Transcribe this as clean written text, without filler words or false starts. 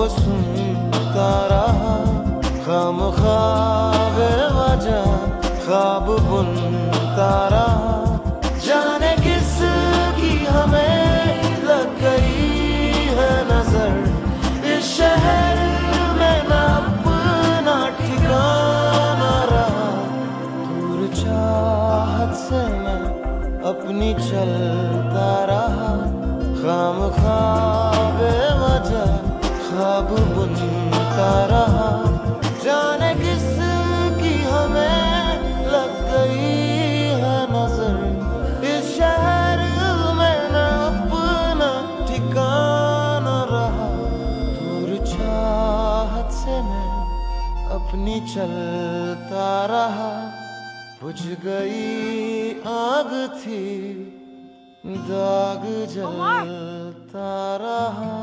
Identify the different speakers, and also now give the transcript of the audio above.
Speaker 1: वो सुनता रहा, खामख्वाह बेवजह ख्वाब बुनता रहा। जाने किस की हमें लग गई है नजर, इस शहर में न अपना ठिकाना रहा। दूर चाहत से मैं अपनी चलता रहा, खामख्वाह बेवजह ख्वाब बुनता रहा। जाने किस की हमें लग गई है नजर, इस शहर में न अपना ठिकाना रहा। दूर चाहत से मैं अपनी चलता रहा, बुझ गई आग थी दाग जलता रहा।